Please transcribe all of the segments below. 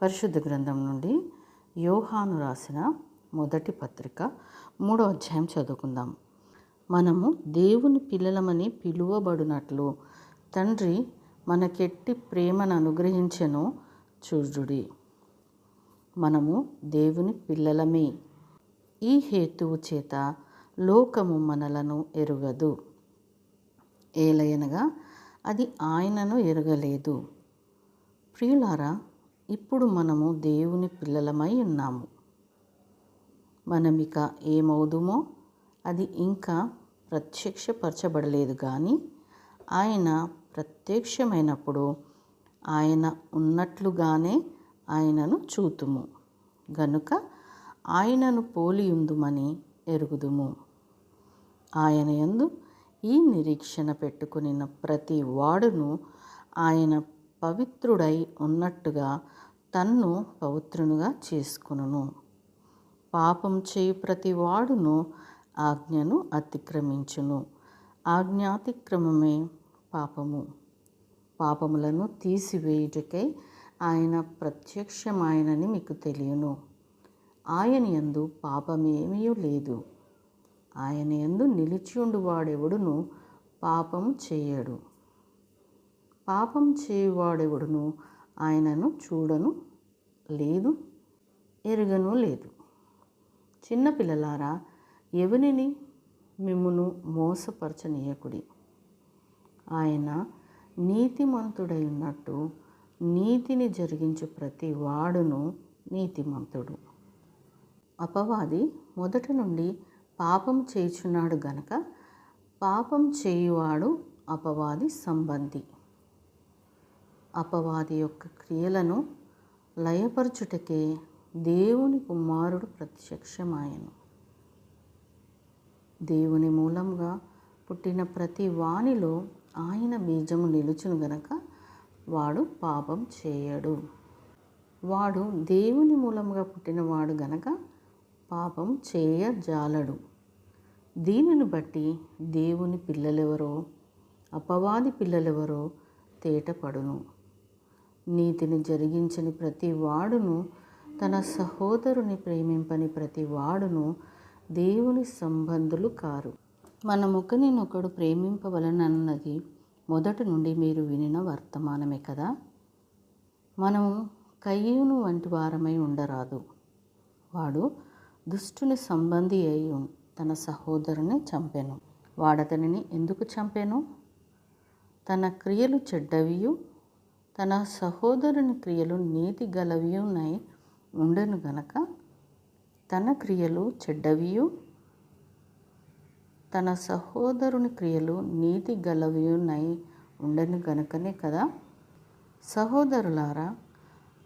పరిశుద్ధ గ్రంథం నుండి యోహాను రాసిన మొదటి పత్రిక 3వ అధ్యాయం చదువుకుందాం. మనము దేవుని పిల్లలమని పిలువబడినట్లు తండ్రి మనకెట్టి ప్రేమను అనుగ్రహించెను చూడుడి. మనము దేవుని పిల్లలమే. ఈ హేతువు చేత లోకము మనలను ఎరుగదు, ఏలయనగా అది ఆయనను ఎరగలేదు. ప్రియులారా, ఇప్పుడు మనము దేవుని పిల్లలమై ఉన్నాము. మనమిక ఏమవుదుమో అది ఇంకా ప్రత్యక్షపరచబడలేదు, కానీ ఆయన ప్రత్యక్షమైనప్పుడు ఆయన ఉన్నట్లుగానే ఆయనను చూతుము గనుక ఆయనను పోలియుందుమని ఎరుగుదుము. ఆయన యందు ఈ నిరీక్షణ పెట్టుకొనిన ప్రతి వాడును ఆయన పవిత్రుడై ఉన్నట్టుగా తన్ను పవిత్రునిగా చేసుకొనును. పాపం చేయు ప్రతి వాడును ఆజ్ఞను అతిక్రమించును. ఆజ్ఞాతిక్రమమే పాపము. పాపములను తీసివేయుటకై ఆయన ప్రత్యక్షమాయనని మీకు తెలియను. ఆయన యందు పాపమేమీ లేదు. ఆయన యందు నిలిచియుండు వాడెవడును పాపము చేయడు. పాపం చేయువాడెవడును ఆయనను చూడను లేదు, ఎరుగను లేదు. చిన్నపిల్లలారా, ఎవనిని మిమ్మును మోసపరచనీయకుడి. ఆయన నీతిమంతుడై ఉన్నట్టు నీతిని జరిగించు ప్రతి వాడును నీతిమంతుడు. అపవాది మొదట నుండి పాపం చేయుచున్నాడు గనక పాపం చేయువాడు అపవాది సంబంధి. అపవాది యొక్క క్రియలను లయపరచుటకే దేవుని కుమారుడు ప్రత్యక్షమాయెను. దేవుని మూలంగా పుట్టిన ప్రతి వానిలో ఆయన బీజము నిలుచును గనక వాడు పాపం చేయడు. వాడు దేవుని మూలంగా పుట్టినవాడు గనక పాపం చేయజాలడు. దీనిని బట్టి దేవుని పిల్లలెవరో అపవాది పిల్లలెవరో తేటపడును. నీతిని జరిగించని ప్రతి వాడును, తన సహోదరుని ప్రేమింపని ప్రతి వాడును దేవుని సంబంధులు కారు. మన ఒకరినొకడు ప్రేమింపవలనన్నది మొదటి నుండి మీరు వినిన వర్తమానమే కదా. మనము కయ్యూను వంటి వారమై ఉండరాదు. వాడు దుష్టుని సంబంధి అయి తన సహోదరుని చంపెను. వాడతనిని ఎందుకు చంపెను? తన క్రియలు చెడ్డవియు తన సహోదరుని క్రియలు నీతి గలవియునై ఉండెను గనక. తన క్రియలు చెడ్డవియు తన సహోదరుని క్రియలు నీతి గలవియునై ఉండెను గనుకనే కదా. సహోదరులారా,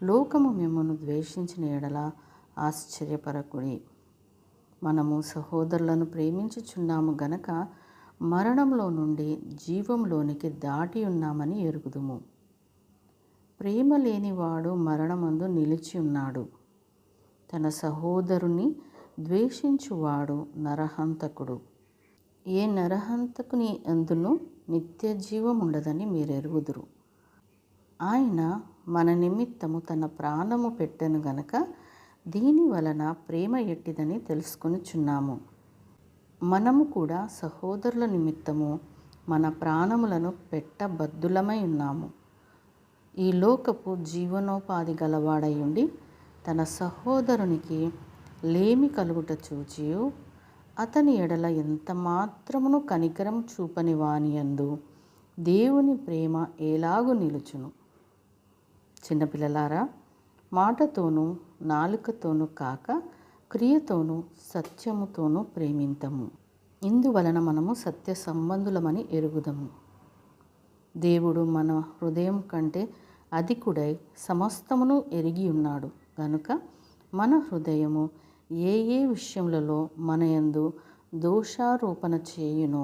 లోకము మిమ్మును ద్వేషించిన ఎడల ఆశ్చర్యపరకుడి. మనము సహోదరులను ప్రేమించుచున్నాము గనక మరణంలో నుండి జీవంలోనికి దాటి ఉన్నామని ఎరుగుదుము. ప్రేమ లేనివాడు మరణమందు నిలిచి ఉన్నాడు. తన సహోదరుని ద్వేషించువాడు నరహంతకుడు. ఏ నరహంతకుని అందును నిత్య జీవం ఉండదని మీరెరుగుదురు. ఆయన మన నిమిత్తము తన ప్రాణము పెట్టెను గనక దీని వలన ప్రేమ ఎట్టిదని తెలుసుకొనుచున్నాము. మనము కూడా సహోదరుల నిమిత్తము మన ప్రాణములను పెట్టబద్దులమై ఉన్నాము. ఈ లోకపు జీవనోపాధి గలవాడై ఉండి తన సహోదరునికి లేమి కలుగుట చూచియు అతని ఎడల ఎంత మాత్రమును కనికరం చూపని వాని యందు దేవుని ప్రేమ ఎలాగు నిలుచును? చిన్నపిల్లలారా, మాటతోనూ నాలుకతోనూ కాక క్రియతోనూ సత్యముతోనూ ప్రేమింతము. ఇందువలన మనము సత్య సంబంధులమని ఎరుగుదము. దేవుడు మన హృదయం కంటే అధికుడై సమస్తమును ఎరిగి ఉన్నాడు గనుక మన హృదయము ఏ ఏ విషయములలో మన యందు దోషారోపణ చేయునో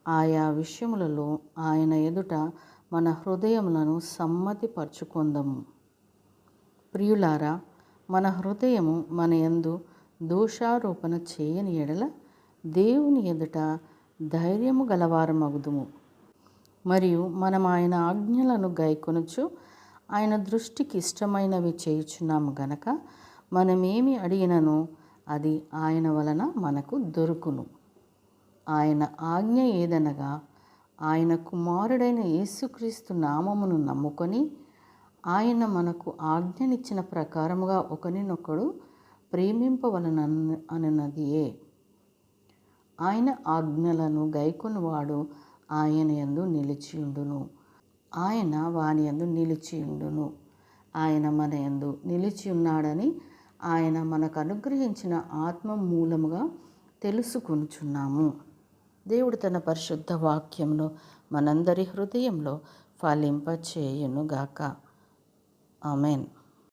ఆయా విషయములలో ఆయన ఎదుట మన హృదయములను సమ్మతిపరచుకొందము. ప్రియులారా, మన హృదయము మన యందు దోషారోపణ చేయని ఎడల దేవుని ఎదుట ధైర్యము గలవారమగుదుము. మరియు మనం ఆయన ఆజ్ఞలను గైకొనుచు ఆయన దృష్టికి ఇష్టమైనవి చేయుచున్నాము గనక మనమేమి అడిగినను అది ఆయన వలన మనకు దొరుకును. ఆయన ఆజ్ఞ ఏదనగా, ఆయన కుమారుడైన యేసుక్రీస్తు నామమును నమ్ముకొని ఆయన మనకు ఆజ్ఞనిచ్చిన ప్రకారముగా ఒకరినొకడు ప్రేమింపవలనన్నదియే. ఆయన ఆజ్ఞలను గైకొనువాడు ఆయన యందు నిలిచియుండును, ఆయన వాని యందు నిలిచియుండును. ఆయన మన యందు నిలిచియున్నాడని ఆయన మనకు అనుగ్రహించిన ఆత్మ మూలముగా తెలుసుకొనుచున్నాము. దేవుడు తన పరిశుద్ధ వాక్యమును మనందరి హృదయంలో ఫలింపచేయునుగాక. ఆమెన్.